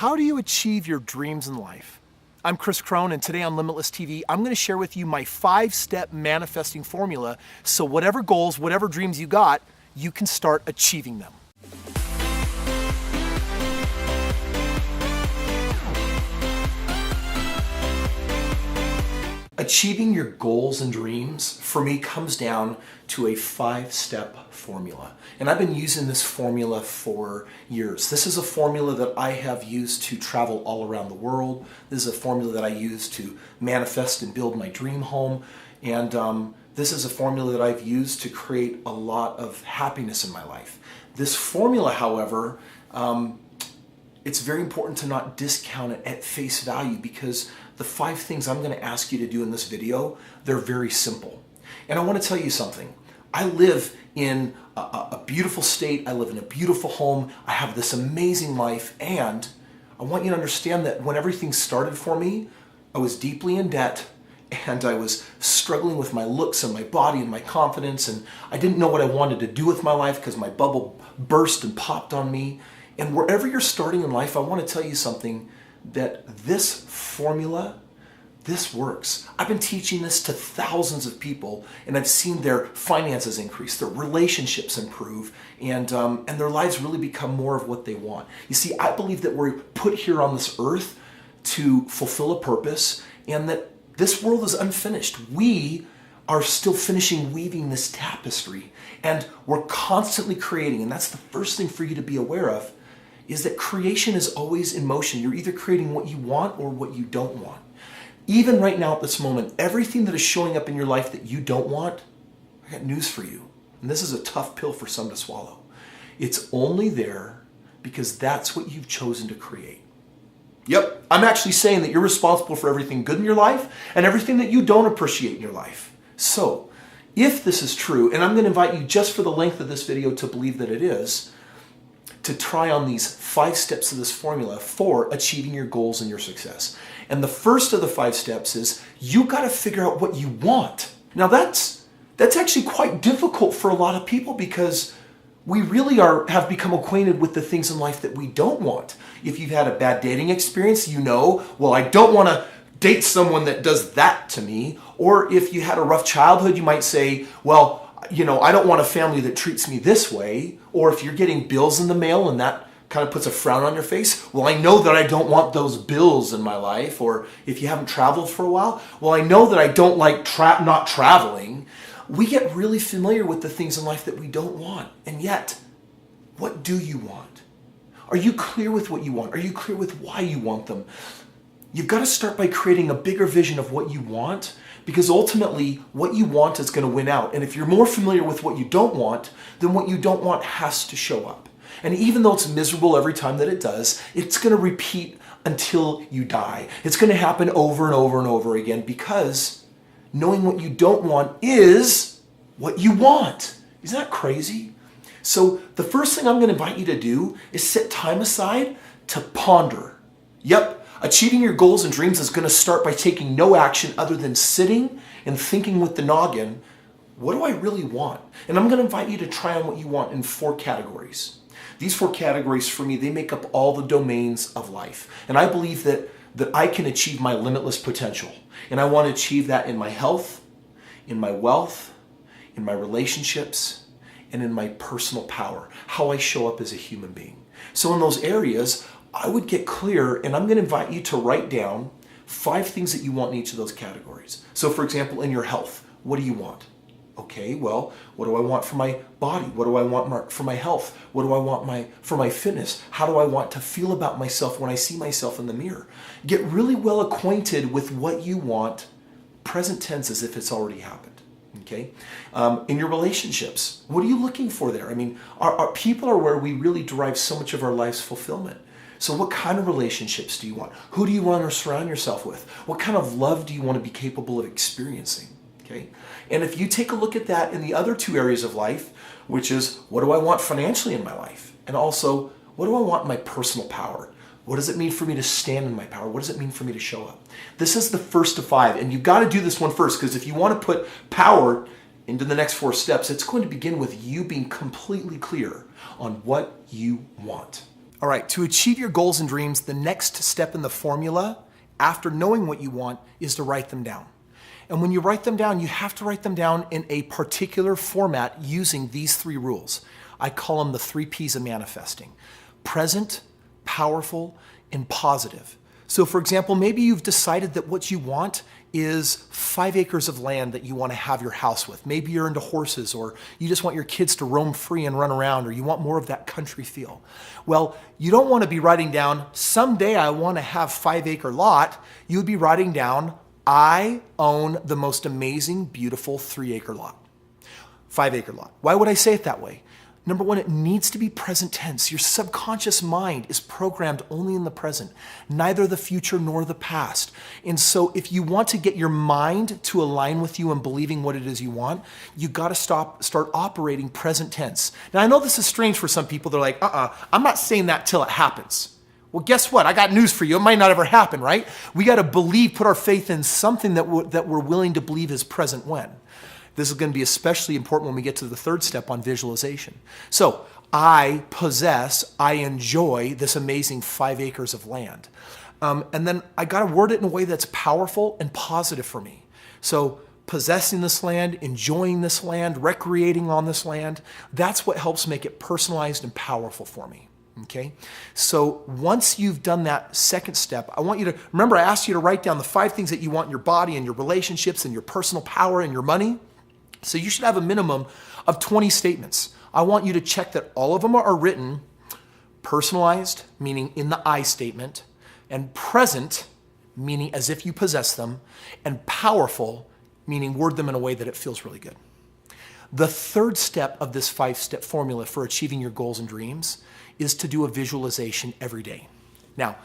How do you achieve your dreams in life? I'm Kris Krohn, and today on Limitless TV, I'm going to share with you my 5-step manifesting formula so whatever goals, whatever dreams you got, you can start achieving them. Achieving your goals and dreams, for me, comes down to a 5-step formula. And I've been using this formula for years. This is a formula that I have used to travel all around the world. This is a formula that I use to manifest and build my dream home. And this is a formula that I've used to create a lot of happiness in my life. This formula, however, it's very important to not discount it at face value, because the 5 things I'm going to ask you to do in this video, they're very simple. And I want to tell you something. I live in a beautiful state. I live in a beautiful home. I have this amazing life. And I want you to understand that when everything started for me, I was deeply in debt, and I was struggling with my looks and my body and my confidence. And I didn't know what I wanted to do with my life because my bubble burst and popped on me. And wherever you're starting in life, I want to tell you something, that this formula, this works. I've been teaching this to thousands of people, and I've seen their finances increase, their relationships improve, and their lives really become more of what they want. You see, I believe that we're put here on this earth to fulfill a purpose, and that this world is unfinished. We are still finishing weaving this tapestry, and we're constantly creating, and that's the first thing for you to be aware of, is that creation is always in motion. You're either creating what you want or what you don't want. Even right now at this moment, everything that is showing up in your life that you don't want, I got news for you. And this is a tough pill for some to swallow. It's only there because that's what you've chosen to create. Yep, I'm actually saying that you're responsible for everything good in your life and everything that you don't appreciate in your life. So, if this is true, and I'm going to invite you just for the length of this video to believe that it is, to try on these 5 steps of this formula for achieving your goals and your success. And the first of the 5 steps is you got to figure out what you want. Now that's actually quite difficult for a lot of people, because we really have become acquainted with the things in life that we don't want. If you've had a bad dating experience, you know, well, I don't want to date someone that does that to me. Or if you had a rough childhood, you might say, well, you know, I don't want a family that treats me this way. Or if you're getting bills in the mail and that kind of puts a frown on your face, well, I know that I don't want those bills in my life. Or if you haven't traveled for a while, well, I know that I don't like not traveling. We get really familiar with the things in life that we don't want. And yet, what do you want? Are you clear with what you want? Are you clear with why you want them? You've got to start by creating a bigger vision of what you want, because ultimately what you want is going to win out. And if you're more familiar with what you don't want, then what you don't want has to show up. And even though it's miserable every time that it does, it's going to repeat until you die. It's going to happen over and over and over again, because knowing what you don't want is what you want. Isn't that crazy? So the first thing I'm going to invite you to do is set time aside to ponder. Yep. Achieving your goals and dreams is going to start by taking no action other than sitting and thinking with the noggin, what do I really want? And I'm going to invite you to try on what you want in 4 categories. These 4 categories, for me, they make up all the domains of life. And I believe that I can achieve my limitless potential. And I want to achieve that in my health, in my wealth, in my relationships, and in my personal power, how I show up as a human being. So in those areas, I would get clear, and I'm going to invite you to write down 5 things that you want in each of those categories. So for example, in your health, what do you want? Okay, well, what do I want for my body? What do I want for my health? What do I want for my fitness? How do I want to feel about myself when I see myself in the mirror? Get really well acquainted with what you want, present tense, as if it's already happened. Okay, in your relationships, what are you looking for there? I mean, our people are where we really derive so much of our life's fulfillment. So what kind of relationships do you want? Who do you want to surround yourself with? What kind of love do you want to be capable of experiencing? Okay, and if you take a look at that in the other 2 areas of life, which is what do I want financially in my life? And also, what do I want in my personal power? What does it mean for me to stand in my power? What does it mean for me to show up? This is the first of 5, and you've got to do this one first, because if you want to put power into the next 4 steps, it's going to begin with you being completely clear on what you want. All right, to achieve your goals and dreams, the next step in the formula, after knowing what you want, is to write them down. And when you write them down, you have to write them down in a particular format using these 3 rules. I call them the 3 P's of manifesting: present, powerful, and positive. So for example, maybe you've decided that what you want is 5 acres of land that you want to have your house with. Maybe you're into horses, or you just want your kids to roam free and run around, or you want more of that country feel. Well, you don't want to be writing down, someday I want to have 5-acre lot. You would be writing down, I own the most amazing, beautiful 3-acre lot, 5-acre lot. Why would I say it that way? Number one, it needs to be present tense. Your subconscious mind is programmed only in the present, neither the future nor the past. And so if you want to get your mind to align with you and believing what it is you want, you got to start operating present tense. Now, I know this is strange for some people. They're like, I'm not saying that till it happens. Well, guess what? I got news for you. It might not ever happen, right? We got to believe, put our faith in something that we're willing to believe is present when. This is going to be especially important when we get to the 3rd step on visualization. So I possess, I enjoy this amazing 5 acres of land. And then I got to word it in a way that's powerful and positive for me. So possessing this land, enjoying this land, recreating on this land, that's what helps make it personalized and powerful for me. Okay, so once you've done that 2nd step, I want you to, remember I asked you to write down the 5 things that you want in your body and your relationships and your personal power and your money. So you should have a minimum of 20 statements. I want you to check that all of them are written personalized, meaning in the I statement, and present, meaning as if you possess them, and powerful, meaning word them in a way that it feels really good. The 3rd step of this 5-step formula for achieving your goals and dreams is to do a visualization every day. Now,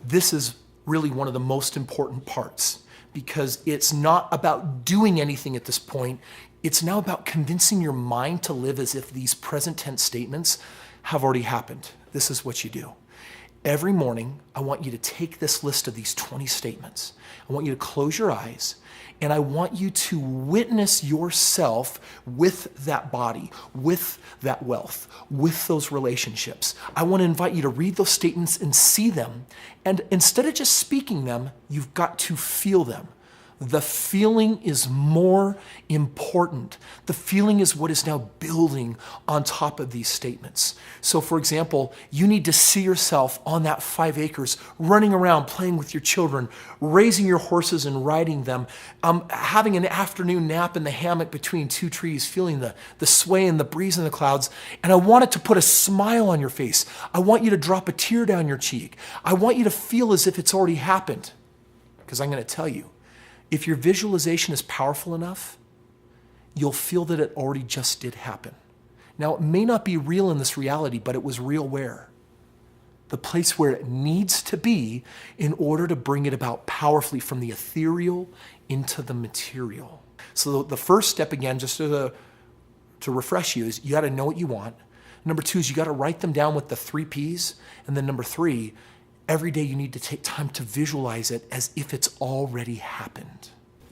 this is really one of the most important parts, because it's not about doing anything at this point. It's now about convincing your mind to live as if these present tense statements have already happened. This is what you do. Every morning, I want you to take this list of these 20 statements. I want you to close your eyes, and I want you to witness yourself with that body, with that wealth, with those relationships. I want to invite you to read those statements and see them. And instead of just speaking them, you've got to feel them. The feeling is more important. The feeling is what is now building on top of these statements. So for example, you need to see yourself on that 5 acres, running around, playing with your children, raising your horses and riding them, having an afternoon nap in the hammock between 2 trees, feeling the sway and the breeze in the clouds. And I want it to put a smile on your face. I want you to drop a tear down your cheek. I want you to feel as if it's already happened. Because I'm going to tell you, if your visualization is powerful enough, you'll feel that it already just did happen. Now, it may not be real in this reality, but it was real where? The place where it needs to be in order to bring it about powerfully from the ethereal into the material. So the first step, again, just to refresh you, is you got to know what you want. Number 2 is you got to write them down with the 3 P's. And then number 3, every day you need to take time to visualize it as if it's already happened.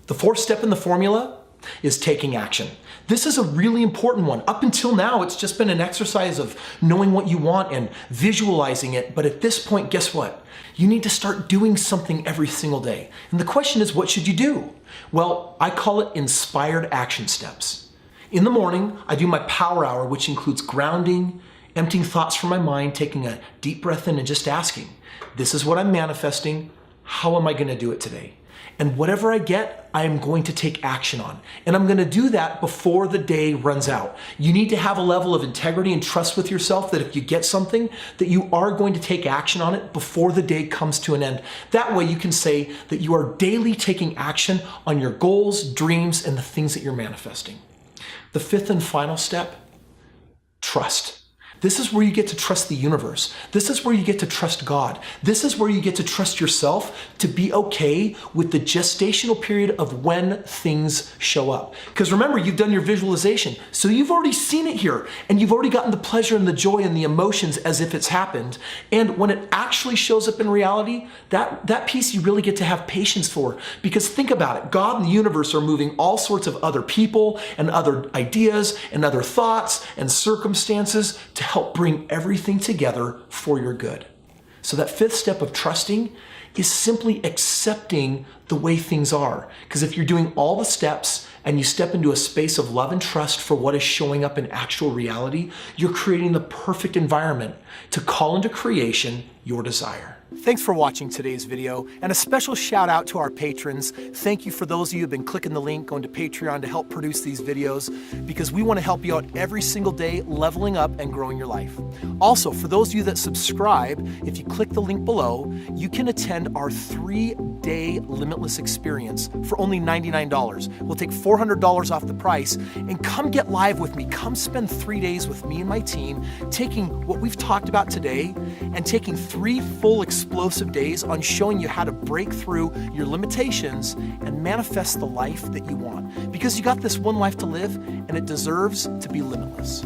The 4th step in the formula is taking action. This is a really important one. Up until now, it's just been an exercise of knowing what you want and visualizing it. But at this point, guess what? You need to start doing something every single day. And the question is, what should you do? Well, I call it inspired action steps. In the morning, I do my power hour, which includes grounding, emptying thoughts from my mind, taking a deep breath in and just asking, this is what I'm manifesting. How am I going to do it today? And whatever I get, I am going to take action on. And I'm going to do that before the day runs out. You need to have a level of integrity and trust with yourself that if you get something, that you are going to take action on it before the day comes to an end. That way you can say that you are daily taking action on your goals, dreams, and the things that you're manifesting. The 5th and final step, trust. This is where you get to trust the universe. This is where you get to trust God. This is where you get to trust yourself to be okay with the gestational period of when things show up. Because remember, you've done your visualization. So you've already seen it here, and you've already gotten the pleasure and the joy and the emotions as if it's happened. And when it actually shows up in reality, that piece you really get to have patience for. Because think about it, God and the universe are moving all sorts of other people and other ideas and other thoughts and circumstances to help bring everything together for your good. So that fifth step of trusting is simply accepting the way things are. Because if you're doing all the steps and you step into a space of love and trust for what is showing up in actual reality, you're creating the perfect environment to call into creation your desire. Thanks for watching today's video, and a special shout out to our patrons. Thank you for those of you who have been clicking the link, going to Patreon to help produce these videos, because we want to help you out every single day, leveling up and growing your life. Also, for those of you that subscribe, if you click the link below, you can attend our 3-day Limitless experience for only $99. We'll take $400 off the price, and come get live with me. Come spend 3 days with me and my team, taking what we've talked about today and taking 3 full explosive days on showing you how to break through your limitations and manifest the life that you want. Because you got this one life to live, and it deserves to be limitless.